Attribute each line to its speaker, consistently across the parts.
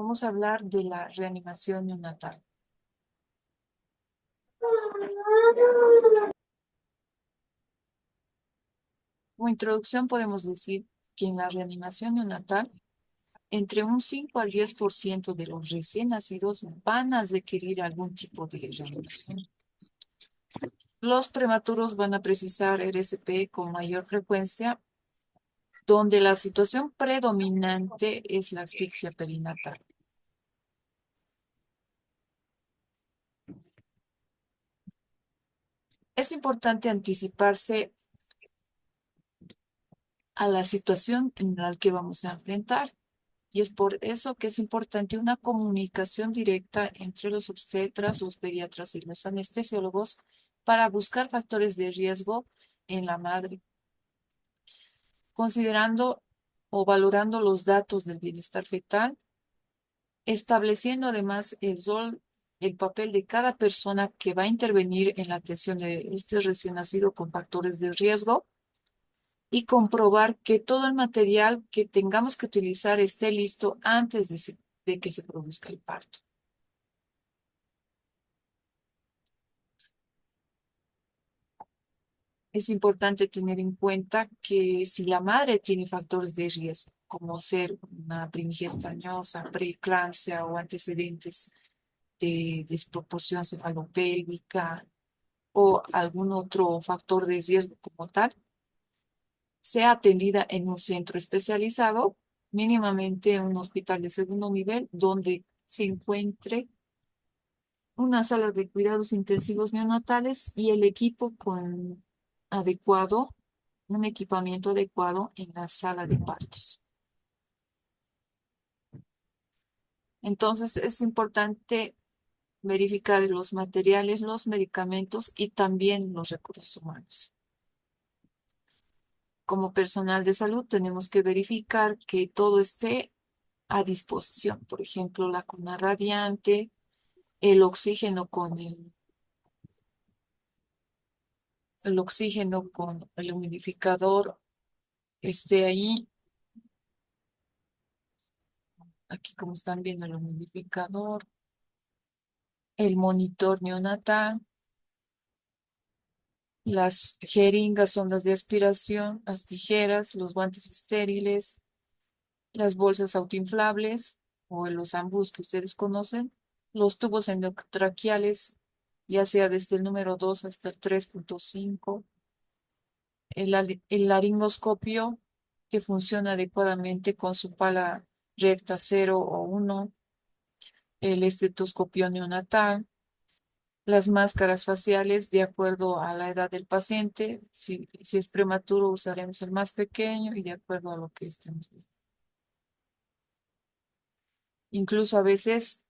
Speaker 1: Vamos a hablar de la reanimación neonatal. Como introducción podemos decir que en la reanimación neonatal, entre un 5 al 10% de los recién nacidos van a requerir algún tipo de reanimación. Los prematuros van a precisar RSP con mayor frecuencia, donde la situación predominante es la asfixia perinatal. Es importante anticiparse a la situación en la que vamos a enfrentar. Y es por eso que es importante una comunicación directa entre los obstetras, los pediatras y los anestesiólogos para buscar factores de riesgo en la madre, considerando o valorando los datos del bienestar fetal, estableciendo además el papel de cada persona que va a intervenir en la atención de este recién nacido con factores de riesgo y comprobar que todo el material que tengamos que utilizar esté listo antes de que se produzca el parto. Es importante tener en cuenta que si la madre tiene factores de riesgo, como ser una primigestañosa, preeclampsia o antecedentes de desproporción cefalopélvica o algún otro factor de riesgo como tal, sea atendida en un centro especializado, mínimamente un hospital de segundo nivel, donde se encuentre una sala de cuidados intensivos neonatales y el equipo con adecuado, un equipamiento adecuado en la sala de partos. Entonces es importante verificar los materiales, los medicamentos y también los recursos humanos. Como personal de salud tenemos que verificar que todo esté a disposición. Por ejemplo, la cuna radiante, el oxígeno con el oxígeno con el humidificador esté ahí. Aquí como están viendo el humidificador, el monitor neonatal, las jeringas, ondas de aspiración, las tijeras, los guantes estériles, las bolsas autoinflables o los ambús que ustedes conocen, los tubos endotraqueales, ya sea desde el número 2 hasta el 3.5, el laringoscopio que funciona adecuadamente con su pala recta 0 o 1, el estetoscopio neonatal, las máscaras faciales de acuerdo a la edad del paciente. Si es prematuro, usaremos el más pequeño y de acuerdo a lo que estemos viendo. Incluso a veces,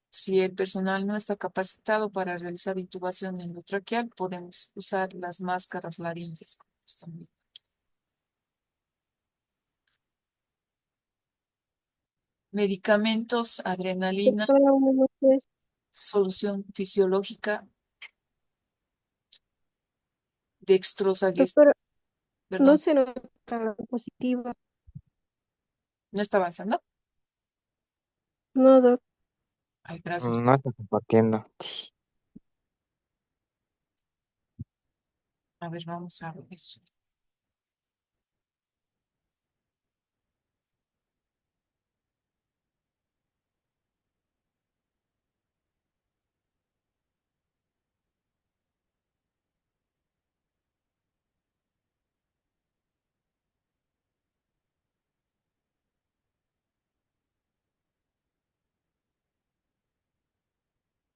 Speaker 1: si el personal no está capacitado para realizar intubación endotraqueal, podemos usar las máscaras laringes, como están viendo. Medicamentos, adrenalina,
Speaker 2: Doctora, buenas noches.
Speaker 1: solución fisiológica, dextrosa 10,
Speaker 2: Doctora, no
Speaker 1: perdón,
Speaker 2: se nota positiva.
Speaker 1: no está avanzando.
Speaker 2: No, doc.
Speaker 1: Ay, gracias.
Speaker 3: No está compartiendo.
Speaker 1: A ver, vamos a ver eso.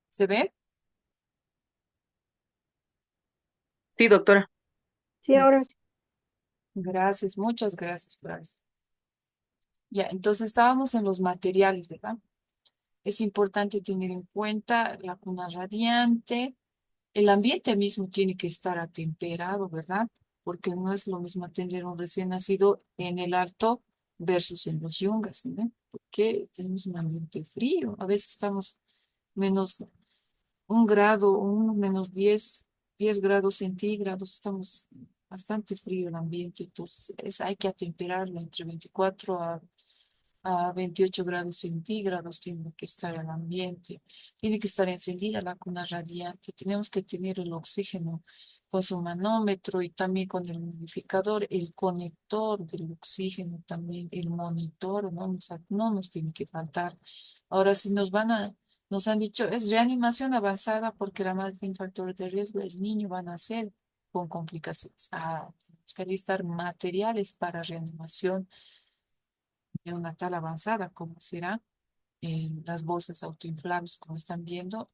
Speaker 1: ¿Se ve?
Speaker 4: Sí, doctora.
Speaker 2: Sí, ahora sí.
Speaker 1: Gracias, muchas gracias por eso. Ya, entonces estábamos en los materiales, ¿verdad? Es importante tener en cuenta la cuna radiante. El ambiente mismo tiene que estar atemperado, ¿verdad? Porque no es lo mismo atender a un recién nacido en el alto versus en los yungas, ¿no? Porque tenemos un ambiente frío. A veces estamos menos 1 grado, menos 10 grados centígrados. Estamos bastante frío el ambiente. Entonces hay que atemperarlo entre 24 a a 28 grados centígrados tiene que estar el ambiente, tiene que estar encendida la cuna radiante, tenemos que tener el oxígeno con su manómetro y también con el modificador, el conector del oxígeno también, el monitor, no nos tiene que faltar. Ahora, si nos han dicho, es reanimación avanzada porque la madre tiene factores de riesgo, el niño va a nacer con complicaciones. Tenemos que listar materiales para reanimación neonatal avanzada, como será las bolsas autoinflables, como están viendo,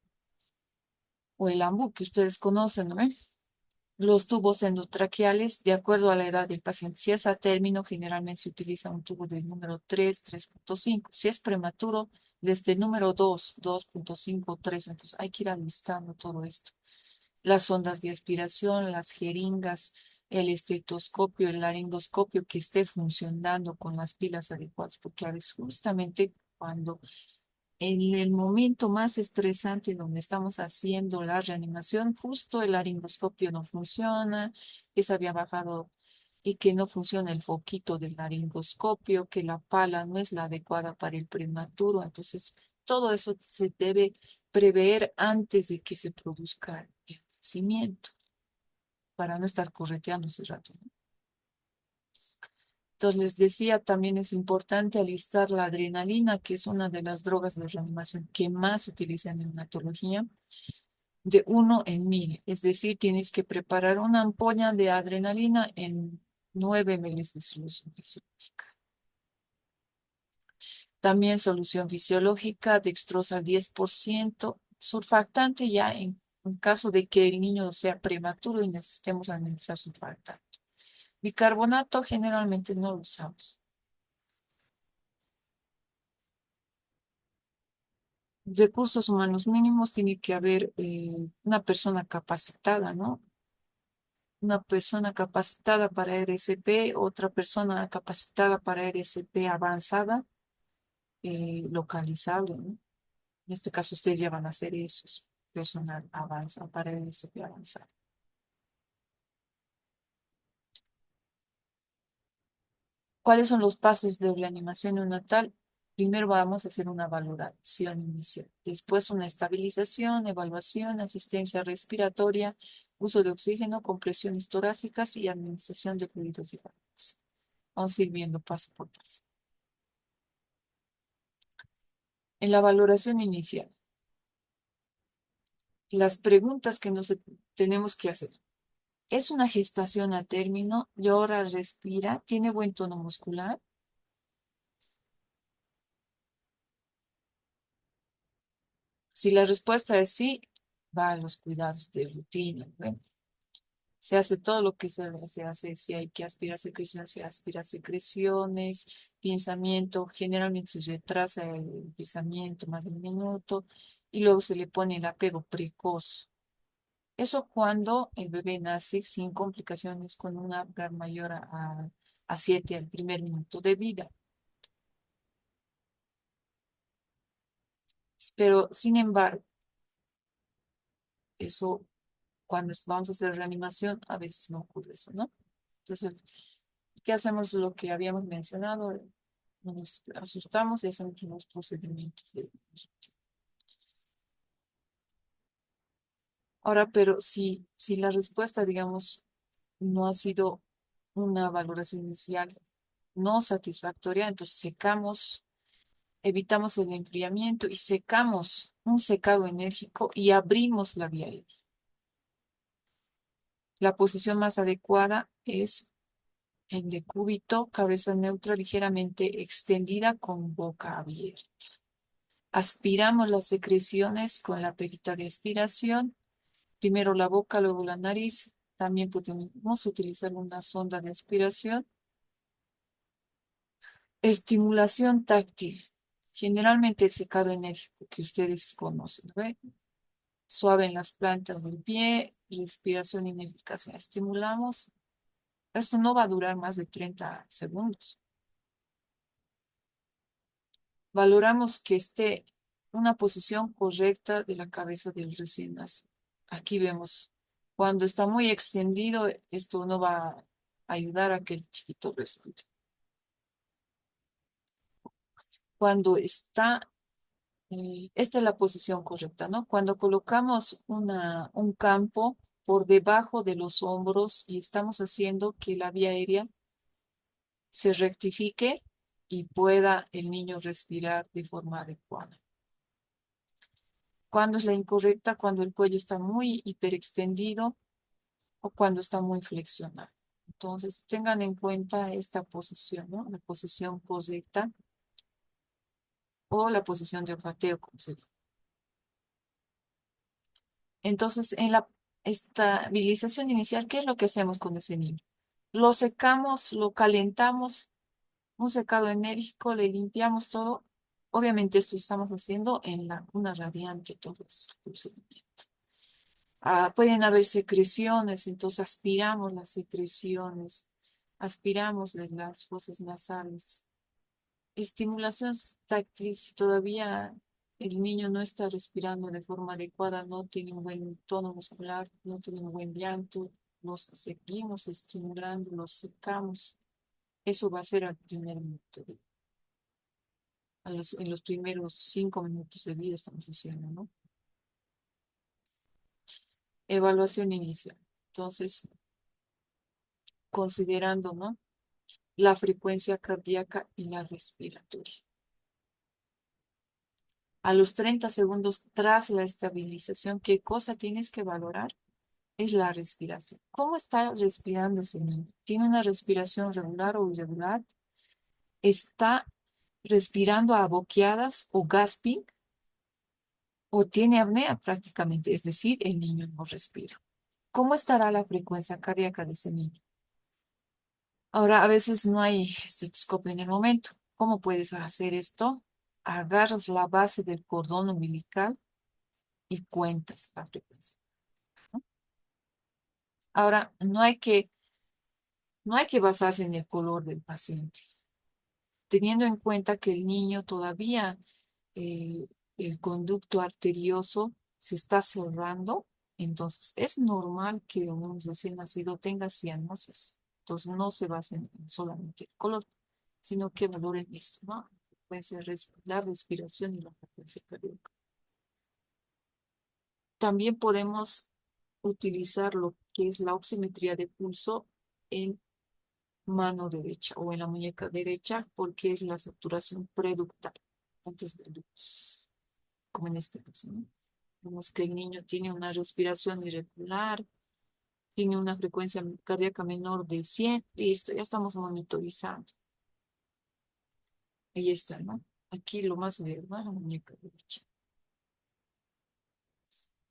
Speaker 1: o el AMBU que ustedes conocen, ¿no? Los tubos endotraqueales, de acuerdo a la edad del paciente. Si es a término, generalmente se utiliza un tubo del número 3.5. Si es prematuro, desde el número 2.5, 3. Entonces hay que ir alistando todo esto. Las ondas de aspiración, las jeringas, el estetoscopio, el laringoscopio que esté funcionando con las pilas adecuadas, porque a veces justamente cuando en el momento más estresante donde estamos haciendo la reanimación, justo el laringoscopio no funciona, que se había bajado y que no funciona el foquito del laringoscopio, que la pala no es la adecuada para el prematuro. Entonces, todo eso se debe prever antes de que se produzca el nacimiento, para no estar correteando ese rato, ¿no? Entonces, les decía, también es importante alistar la adrenalina, que es una de las drogas de reanimación que más se utiliza en neonatología, de 1 en 1000. Es decir, tienes que preparar una ampolla de adrenalina en 9 ml de solución fisiológica. También solución fisiológica, dextrosa al 10%, surfactante ya en caso de que el niño sea prematuro y necesitemos administrar surfactante. Bicarbonato generalmente no lo usamos. Recursos humanos mínimos, tiene que haber una persona capacitada, ¿no? Una persona capacitada para RSP, otra persona capacitada para RSP avanzada, localizable, ¿no? En este caso ustedes ya van a hacer esos, personal avanza para RSP avanzada. ¿Cuáles son los pasos de reanimación neonatal? Primero vamos a hacer una valoración inicial, después una estabilización, evaluación, asistencia respiratoria, uso de oxígeno, compresiones torácicas y administración de fluidos diálicos. Vamos a ir viendo paso por paso. En la valoración inicial, las preguntas que nos tenemos que hacer. ¿Es una gestación a término? ¿Llora, respira? ¿Tiene buen tono muscular? Si la respuesta es sí, va a los cuidados de rutina. Bueno, se hace todo lo que se hace. Si hay que aspirar secreciones, se aspira secreciones, pensamiento. Generalmente se retrasa el pensamiento más de 1 minuto y luego se le pone el apego precoz. Eso cuando el bebé nace sin complicaciones con una Apgar mayor a 7 al primer minuto de vida. Pero, sin embargo, eso cuando vamos a hacer reanimación, a veces no ocurre eso, ¿no? Entonces, ¿qué hacemos? Lo que habíamos mencionado, nos asustamos y hacemos los procedimientos de... Ahora, pero si la respuesta, digamos, no ha sido una valoración inicial no satisfactoria, entonces secamos, evitamos el enfriamiento y secamos un secado enérgico y abrimos la vía aérea. La posición más adecuada es en decúbito, cabeza neutra ligeramente extendida con boca abierta. Aspiramos las secreciones con la perita de aspiración. Primero la boca, luego la nariz. También podemos utilizar una sonda de aspiración. Estimulación táctil. Generalmente el secado enérgico que ustedes conocen, ¿ve? Suave en las plantas del pie, respiración ineficaz. Estimulamos. Esto no va a durar más de 30 segundos. Valoramos que esté una posición correcta de la cabeza del recién nacido. Aquí vemos, cuando está muy extendido, esto no va a ayudar a que el chiquito respire. Cuando está, esta es la posición correcta, ¿no? Cuando colocamos un campo por debajo de los hombros y estamos haciendo que la vía aérea se rectifique y pueda el niño respirar de forma adecuada. Cuando es la incorrecta, cuando el cuello está muy hiperextendido o cuando está muy flexionado. Entonces, tengan en cuenta esta posición, ¿no? La posición correcta o la posición de olfateo, como se dice. Entonces, en la estabilización inicial, ¿qué es lo que hacemos con ese niño? Lo secamos, lo calentamos, un secado enérgico, le limpiamos todo. Obviamente esto estamos haciendo en la cuna radiante, todo este procedimiento. Pueden haber secreciones, entonces aspiramos las secreciones, aspiramos de las fosas nasales. Estimulación táctil, si todavía el niño no está respirando de forma adecuada, no tiene un buen tono muscular, no tiene un buen llanto, los seguimos estimulando, los secamos. Eso va a ser al primer minuto, en los primeros 5 minutos de vida estamos haciendo, ¿no? Evaluación inicial. Entonces, considerando, ¿no? La frecuencia cardíaca y la respiratoria. A los 30 segundos tras la estabilización, ¿qué cosa tienes que valorar? Es la respiración. ¿Cómo está respirando ese niño? ¿Tiene una respiración regular o irregular? ¿Está respirando a boqueadas o gasping? ¿O tiene apnea prácticamente? Es decir, el niño no respira. ¿Cómo estará la frecuencia cardíaca de ese niño? Ahora, a veces no hay estetoscopio en el momento. ¿Cómo puedes hacer esto? Agarras la base del cordón umbilical y cuentas la frecuencia. Ahora, no hay que basarse en el color del paciente, teniendo en cuenta que el niño todavía, eh, el conducto arterioso se está cerrando, entonces es normal que un recién nacido tenga cianosis. Entonces no se basen en solamente el color, sino que valoren esto, ¿no? Puede ser la respiración y la frecuencia cardíaca. También podemos utilizar lo que es la oximetría de pulso en mano derecha o en la muñeca derecha porque es la saturación preductal antes de luz, como en este caso, ¿no? Vemos que el niño tiene una respiración irregular, tiene una frecuencia cardíaca menor de 100, listo, ya estamos monitorizando. Ahí está, ¿no? Aquí lo más verde, ¿no? La muñeca derecha.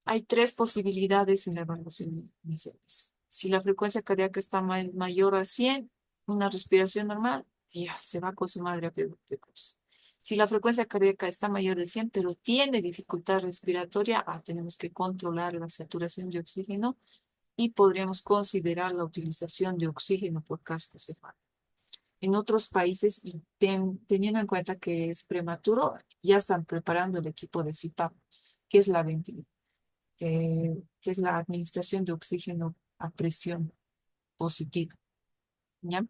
Speaker 1: Hay tres posibilidades en la evaluación inicial. Si la frecuencia cardíaca está mayor a 100, una respiración normal, ya se va con su madre a precoz. Si la frecuencia cardíaca está mayor de 100, pero tiene dificultad respiratoria, tenemos que controlar la saturación de oxígeno y podríamos considerar la utilización de oxígeno por casco cefálico. En otros países, y teniendo en cuenta que es prematuro, ya están preparando el equipo de CPAP, que es que es la administración de oxígeno a presión positiva, ¿ya?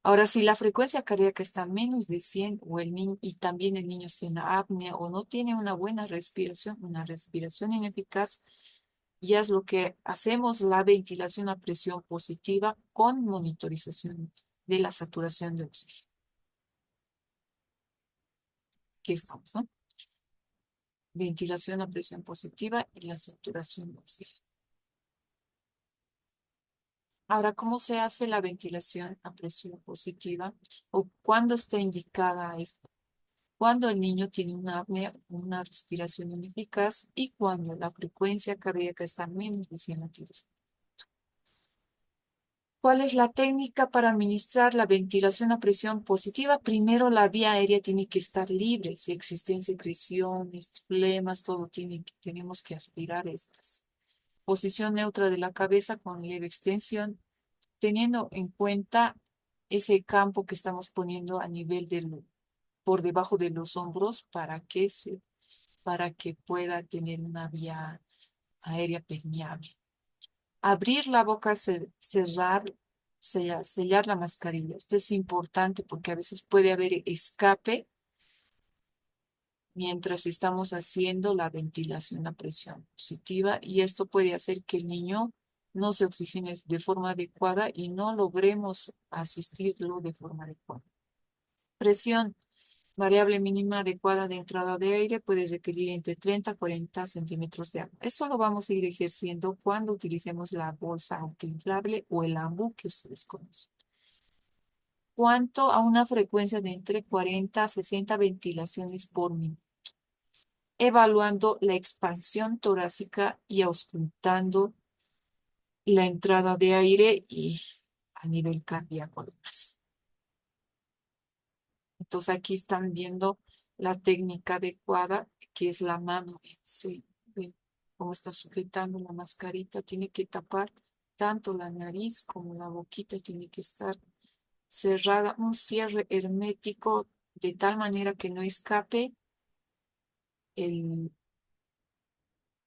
Speaker 1: Ahora, si la frecuencia cardíaca está menos de 100 o el niño, y también el niño tiene apnea o no tiene una respiración ineficaz, ya es lo que hacemos la ventilación a presión positiva con monitorización de la saturación de oxígeno. Aquí estamos, ¿no? Ventilación a presión positiva y la saturación de oxígeno. Ahora, ¿cómo se hace la ventilación a presión positiva o cuándo está indicada esto? Cuando el niño tiene una apnea, una respiración ineficaz y cuando la frecuencia cardíaca está menos de 100 latidos. ¿Cuál es la técnica para administrar la ventilación a presión positiva? Primero, la vía aérea tiene que estar libre. Si existen secreciones, flemas, todo tenemos que aspirar estas. Posición neutra de la cabeza con leve extensión, teniendo en cuenta ese campo que estamos poniendo a nivel por debajo de los hombros para que pueda tener una vía aérea permeable. Abrir la boca, cerrar, sellar la mascarilla. Esto es importante porque a veces puede haber escape mientras estamos haciendo la ventilación a presión positiva, y esto puede hacer que el niño no se oxigene de forma adecuada y no logremos asistirlo de forma adecuada. Presión variable mínima adecuada de entrada de aire puede requerir entre 30 a 40 centímetros de agua. Eso lo vamos a ir ejerciendo cuando utilicemos la bolsa autoinflable o el AMBU que ustedes conocen. ¿Cuánto? A una frecuencia de entre 40 a 60 ventilaciones por minuto, evaluando la expansión torácica y auscultando la entrada de aire y a nivel cardíaco además. Entonces aquí están viendo la técnica adecuada, que es la mano en sí. ¿Ven cómo está sujetando la mascarita? Tiene que tapar tanto la nariz como la boquita, tiene que estar cerrada, un cierre hermético de tal manera que no escape el,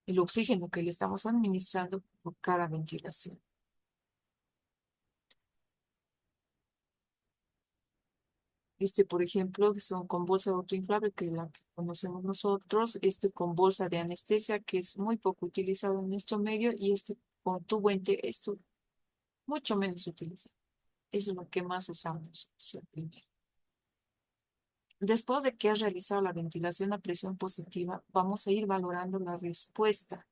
Speaker 1: el oxígeno que le estamos administrando por cada ventilación. Por ejemplo, que son con bolsa autoinflable, que es la que conocemos nosotros, con bolsa de anestesia, que es muy poco utilizado en nuestro medio, y con tubo esto mucho menos utilizado. Eso es lo que más usamos nosotros, el primero. Después de que has realizado la ventilación a presión positiva, vamos a ir valorando la respuesta.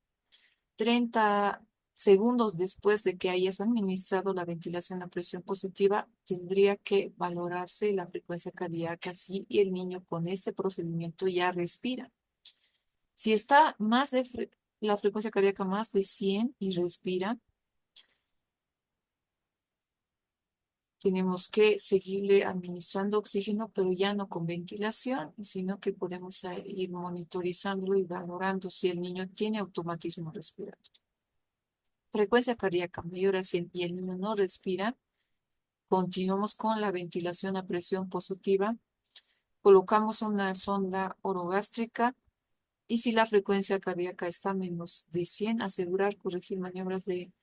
Speaker 1: 30 segundos después de que hayas administrado la ventilación a presión positiva, tendría que valorarse la frecuencia cardíaca si el niño con este procedimiento ya respira. Si está la frecuencia cardíaca más de 100 y respira, tenemos que seguirle administrando oxígeno, pero ya no con ventilación, sino que podemos ir monitorizándolo y valorando si el niño tiene automatismo respiratorio. Frecuencia cardíaca mayor a 100 y el niño no respira, continuamos con la ventilación a presión positiva, colocamos una sonda orogástrica y si la frecuencia cardíaca está menos de 100, asegurar corregir maniobras de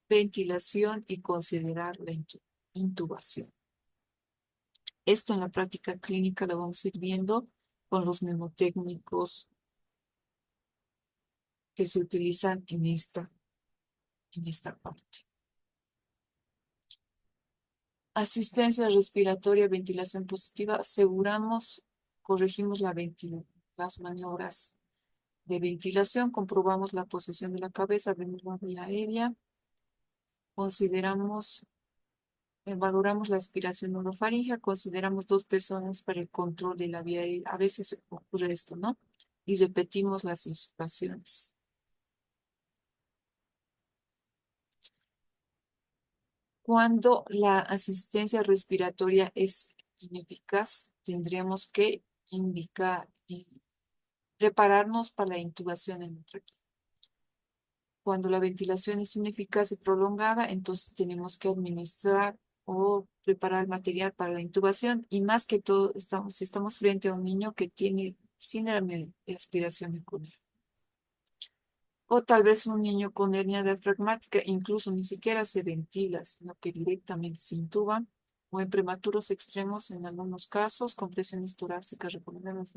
Speaker 1: ventilación y considerar la intubación. Esto en la práctica clínica lo vamos a ir viendo con los mnemotécnicos que se utilizan en esta parte. Asistencia respiratoria, ventilación positiva. Aseguramos, corregimos las maniobras de ventilación, comprobamos la posición de la cabeza, abrimos la vía aérea, valoramos la aspiración orofaringea, consideramos 2 personas para el control de la vía aérea. A veces ocurre esto, ¿no? Y repetimos las insuflaciones. Cuando la asistencia respiratoria es ineficaz, tendríamos que indicar y prepararnos para la intubación endotráquea. Cuando la ventilación es ineficaz y prolongada, entonces tenemos que administrar o preparar el material para la intubación, y más que todo si estamos frente a un niño que tiene síndrome de aspiración meconiana. O tal vez un niño con hernia diafragmática, incluso ni siquiera se ventila, sino que directamente se intuban, o en prematuros extremos, en algunos casos, con presiones torácicas recomendadas.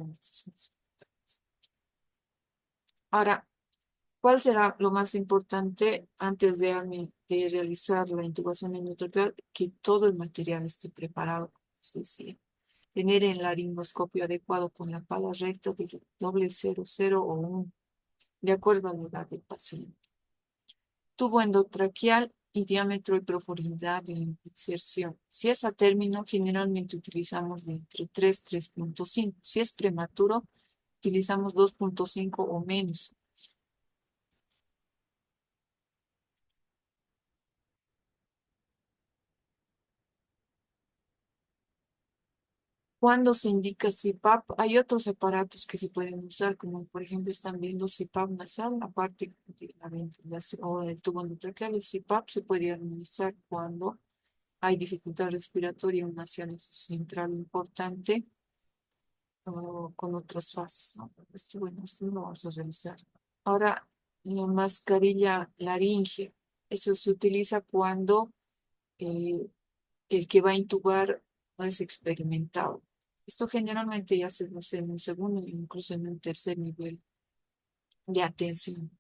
Speaker 1: Ahora, ¿cuál será lo más importante antes de realizar la intubación endotraqueal? Que todo el material esté preparado, es decir, tener el laringoscopio adecuado con la pala recta de 0,00 o 1, de acuerdo a la edad del paciente. Tubo endotraqueal y diámetro y profundidad de inserción. Si es a término, generalmente utilizamos de entre 3 y 3,5. Si es prematuro, utilizamos 2,5 o menos. Cuando se indica CPAP, hay otros aparatos que se pueden usar, como por ejemplo están viendo CPAP nasal, aparte de la ventilación o del tubo endotraqueal. El CPAP se puede administrar cuando hay dificultad respiratoria, una cianosis central importante, o con otras fases, ¿no? Esto no lo vamos a realizar. Ahora, la mascarilla laríngea, eso se utiliza cuando el que va a intubar no es experimentado. Esto generalmente ya se usa en un segundo e incluso en un tercer nivel de atención.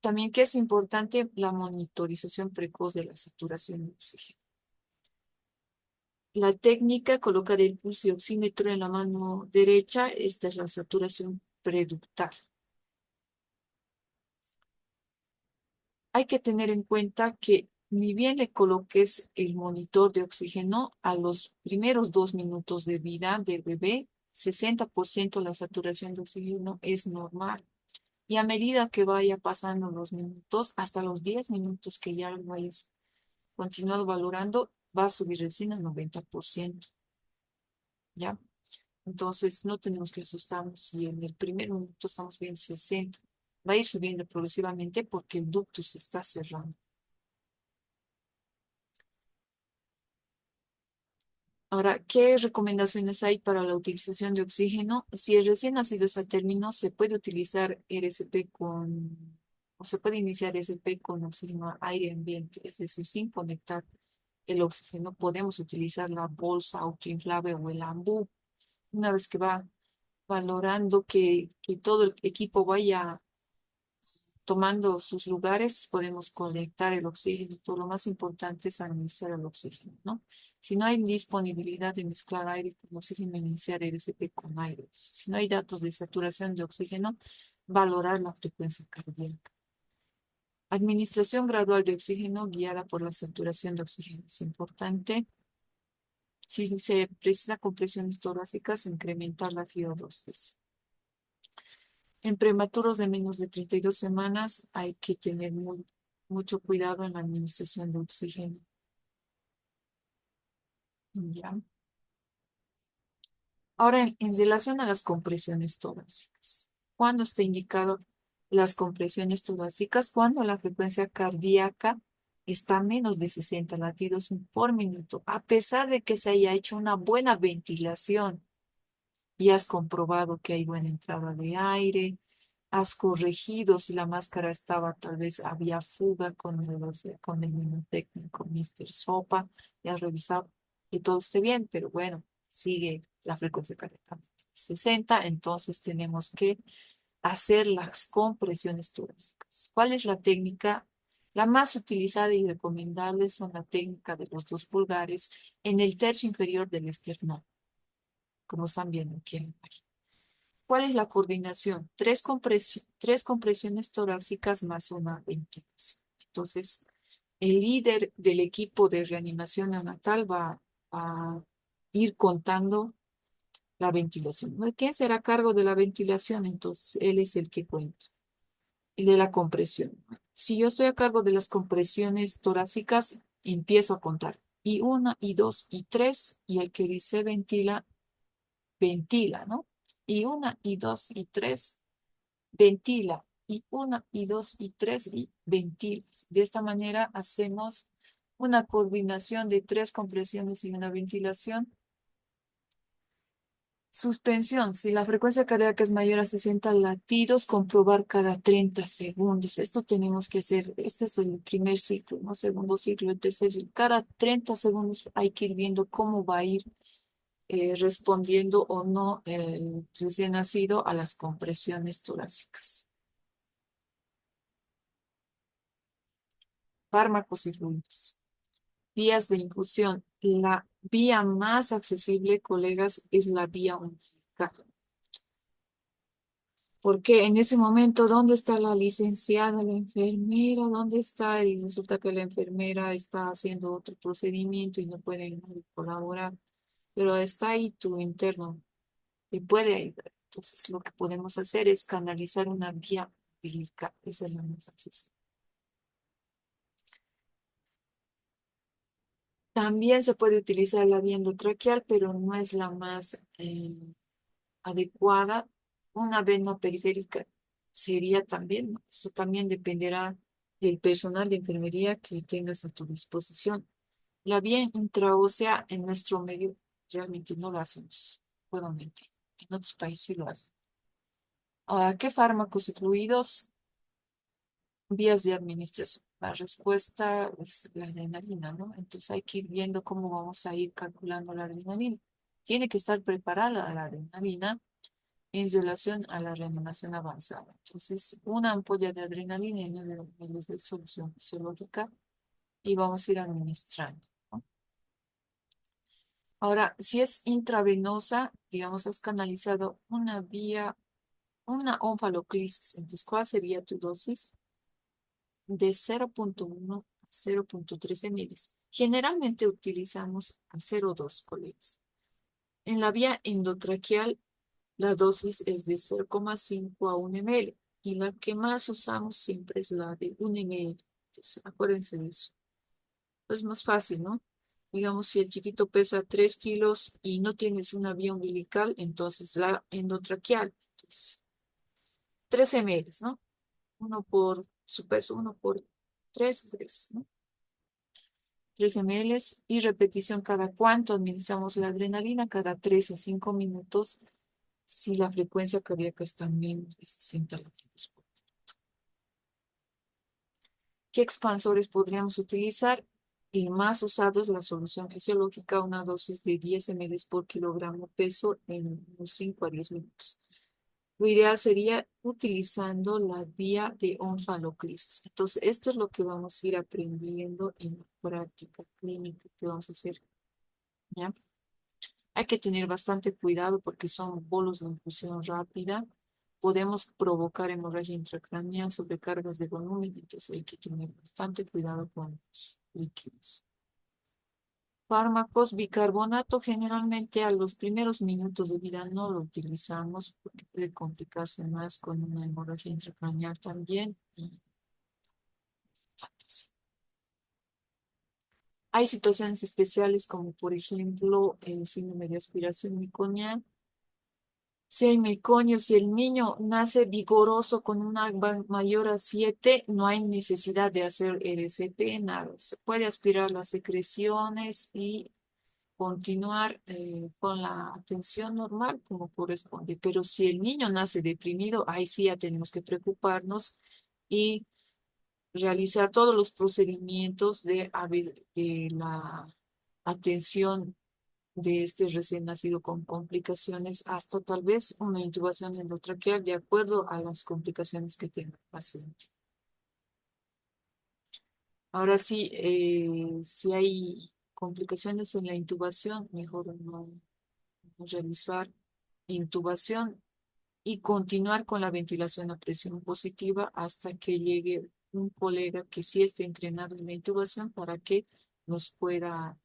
Speaker 1: También que es importante la monitorización precoz de la saturación de oxígeno. La técnica, colocar el pulso y oxímetro en la mano derecha, esta es la saturación preductal. Hay que tener en cuenta que ni bien le coloques el monitor de oxígeno a los primeros 2 minutos de vida del bebé, 60% la saturación de oxígeno es normal. Y a medida que vaya pasando los minutos, hasta los 10 minutos que ya lo hayas continuado valorando, va a subir recién al 90%. ¿Ya? Entonces, no tenemos que asustarnos si en el primer minuto estamos bien 60. Va a ir subiendo progresivamente porque el ducto se está cerrando. Ahora, ¿qué recomendaciones hay para la utilización de oxígeno? Si el recién nacido es a término, se puede utilizar RSP o se puede iniciar RSP con oxígeno a aire ambiente, es decir, sin conectar el oxígeno, podemos utilizar la bolsa autoinflable o el ambú. Una vez que va valorando que todo el equipo vaya tomando sus lugares, podemos conectar el oxígeno. Todo lo más importante es administrar el oxígeno, ¿no? Si no hay disponibilidad de mezclar aire con oxígeno, iniciar RCP con aire. Si no hay datos de saturación de oxígeno, valorar la frecuencia cardíaca. Administración gradual de oxígeno guiada por la saturación de oxígeno es importante. Si se precisa compresiones torácicas, incrementar la FiO2. En prematuros de menos de 32 semanas hay que tener mucho cuidado en la administración de oxígeno. ¿Ya? Ahora, en relación a las compresiones torácicas. ¿Cuándo está indicado las compresiones torácicas? Cuando la frecuencia cardíaca está a menos de 60 latidos por minuto, a pesar de que se haya hecho una buena ventilación y has comprobado que hay buena entrada de aire, has corregido si la máscara estaba, tal vez había fuga con el mnemotécnico Mr. Sopa, y has revisado que todo esté bien, pero bueno, sigue la frecuencia cardíaca 60, entonces tenemos que hacer las compresiones torácicas. ¿Cuál es la técnica? La más utilizada y recomendable son la técnica de los 2 pulgares en el tercio inferior del esternón, como están viendo aquí en la imagen. ¿Cuál es la coordinación? Tres compresiones torácicas más una ventilación. Entonces, el líder del equipo de reanimación neonatal va a ir contando la ventilación. ¿Quién será a cargo de la ventilación? Entonces, él es el que cuenta. El de la compresión. Si yo estoy a cargo de las compresiones torácicas, empiezo a contar. Y una, y dos, y tres, y el que dice ventila, ventila, ¿no? Y una, y dos, y tres, ventila. Y una, y dos, y tres, y ventilas. De esta manera hacemos una coordinación de 3 compresiones y una ventilación. Suspensión. Si la frecuencia cardíaca es mayor a 60 latidos, comprobar cada 30 segundos. Esto tenemos que hacer. Este es el primer ciclo, ¿no? Segundo ciclo, el tercer ciclo. Cada 30 segundos hay que ir viendo cómo va a ir respondiendo o no el recién nacido a las compresiones torácicas. Fármacos y fluidos. Vías de infusión. La vía más accesible, colegas, es la vía umbilical. Porque en ese momento, ¿dónde está la licenciada, la enfermera? ¿Dónde está? Y resulta que la enfermera está haciendo otro procedimiento y no puede colaborar. Pero está ahí tu interno y puede ayudar. Entonces, lo que podemos hacer es canalizar una vía umbilical. Esa es la más accesible. También se puede utilizar la vía endotraqueal, pero no es la más adecuada. Una vena periférica sería también, ¿no? Esto también dependerá del personal de enfermería que tengas a tu disposición. La vía intraósea en nuestro medio realmente no lo hacemos, puedo mentir. En otros países sí lo hacen. Ahora, ¿qué fármacos y fluidos? Vías de administración. La respuesta es la adrenalina, ¿no? Entonces hay que ir viendo cómo vamos a ir calculando la adrenalina. Tiene que estar preparada la adrenalina en relación a la reanimación avanzada. Entonces, una ampolla de adrenalina y 9 ml de solución fisiológica y vamos a ir administrando, ¿no? Ahora, si es intravenosa, digamos, has canalizado una vía, una onfaloclisis. Entonces, ¿cuál sería tu dosis? De 0,1 a 0,13 milis. Generalmente utilizamos a 0,2 colegas. En la vía endotraqueal, la dosis es de 0,5 a 1 ml y la que más usamos siempre es la de 1 ml. Entonces, acuérdense de eso. Es más fácil, ¿no? Digamos, si el chiquito pesa 3 kilos y no tienes una vía umbilical, entonces la endotraqueal, entonces 3 ml, ¿no? Uno por su peso, uno por 3, ¿no? 3 ml y repetición cada cuánto administramos la adrenalina, cada 3 a 5 minutos si la frecuencia cardíaca está menos de 60 latidos por minuto. ¿Qué expansores podríamos utilizar? El más usado es la solución fisiológica, una dosis de 10 ml por kilogramo peso en unos 5 a 10 minutos. Lo ideal sería utilizando la vía de onfaloclisis. Entonces, esto es lo que vamos a ir aprendiendo en la práctica clínica que vamos a hacer, ¿ya? Hay que tener bastante cuidado porque son bolos de infusión rápida. Podemos provocar hemorragia intracraneal, sobrecargas de volumen, entonces hay que tener bastante cuidado con los líquidos. Fármacos, bicarbonato, generalmente a los primeros minutos de vida no lo utilizamos porque puede complicarse más con una hemorragia intracraneal también. Y tanto así. Hay situaciones especiales como por ejemplo el síndrome de aspiración meconiana. Si hay meconio, si el niño nace vigoroso con una mayor a 7, no hay necesidad de hacer RCP, nada. Se puede aspirar las secreciones y continuar con la atención normal como corresponde. Pero si el niño nace deprimido, ahí sí ya tenemos que preocuparnos y realizar todos los procedimientos de la atención de este recién nacido con complicaciones hasta tal vez una intubación endotraqueal de acuerdo a las complicaciones que tenga el paciente. Ahora sí, si hay complicaciones en la intubación, mejor no realizar intubación y continuar con la ventilación a presión positiva hasta que llegue un colega que sí esté entrenado en la intubación para que nos pueda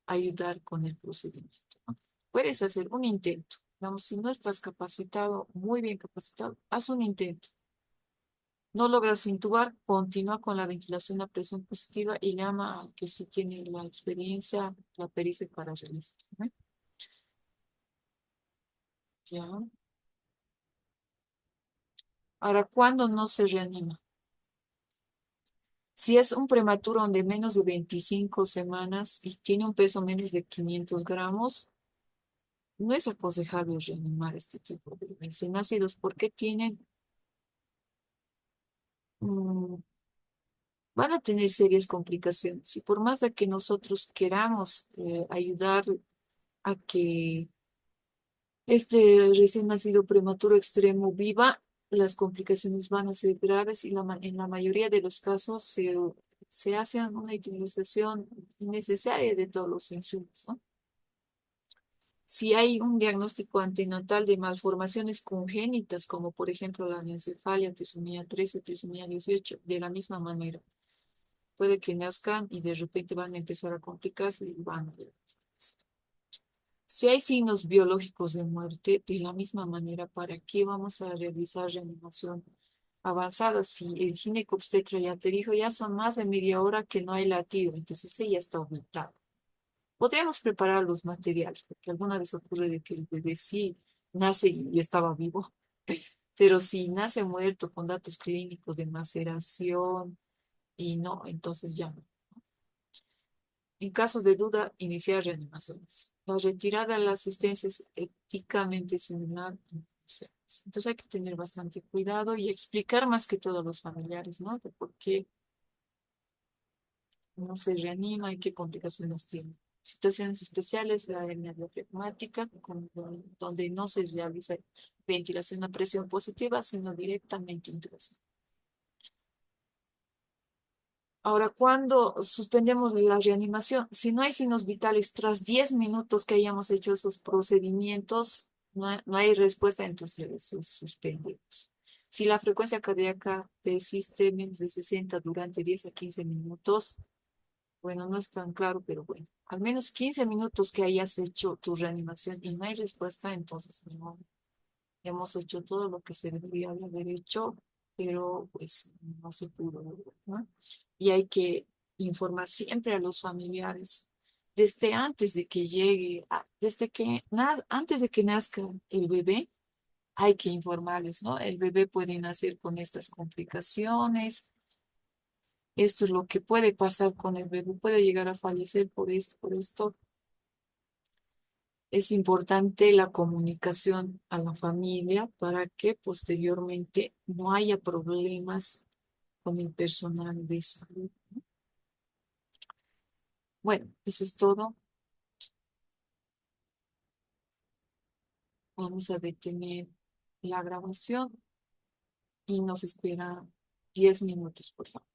Speaker 1: ayudar con el procedimiento, ¿no? Puedes hacer un intento. Digamos, si no estás capacitado, muy bien capacitado, haz un intento. No logras intubar, continúa con la ventilación a presión positiva y llama al que sí tiene la experiencia, la pericia para realizar, ¿no? Ya. Ahora, ¿cuándo no se reanima? Si es un prematuro de menos de 25 semanas y tiene un peso menos de 500 gramos, no es aconsejable reanimar este tipo de recién nacidos porque mm, van a tener serias complicaciones. Y por más de que nosotros queramos ayudar a que este recién nacido prematuro extremo viva, las complicaciones van a ser graves y en la mayoría de los casos se hace una utilización innecesaria de todos los insumos, ¿no? Si hay un diagnóstico antenatal de malformaciones congénitas, como por ejemplo la anencefalia, trisomía 13, trisomía 18, de la misma manera, puede que nazcan y de repente van a empezar a complicarse y van a fallecer. Si hay signos biológicos de muerte, de la misma manera, ¿para qué vamos a realizar reanimación avanzada? Si el ginecobstetra ya te dijo, ya son más de media hora que no hay latido, entonces ella está aumentada. Podríamos preparar los materiales, porque alguna vez ocurre de que el bebé sí nace y estaba vivo, pero si nace muerto con datos clínicos de maceración y no, entonces ya no. En caso de duda, iniciar reanimaciones. La retirada de la asistencia es éticamente similar. Entonces hay que tener bastante cuidado y explicar más que todo a los familiares, ¿no? De por qué no se reanima y qué complicaciones tiene. Situaciones especiales, la anemia diafragmática, donde no se realiza ventilación a presión positiva, sino directamente intubación. Ahora, cuando suspendemos la reanimación, si no hay signos vitales tras 10 minutos que hayamos hecho esos procedimientos, no hay respuesta, entonces suspendemos. Si la frecuencia cardíaca persiste menos de 60 durante 10 a 15 minutos, bueno, no es tan claro, pero bueno, al menos 15 minutos que hayas hecho tu reanimación y no hay respuesta, entonces no, hemos hecho todo lo que se debería de haber hecho, pero pues no se pudo, ¿no? Y hay que informar siempre a los familiares desde antes de que llegue, antes de que nazca el bebé, hay que informarles, ¿no? El bebé puede nacer con estas complicaciones, esto es lo que puede pasar con el bebé, puede llegar a fallecer por esto, por esto. Es importante la comunicación a la familia para que posteriormente no haya problemas con el personal de salud. Bueno, eso es todo. Vamos a detener la grabación y nos espera 10 minutos, por favor.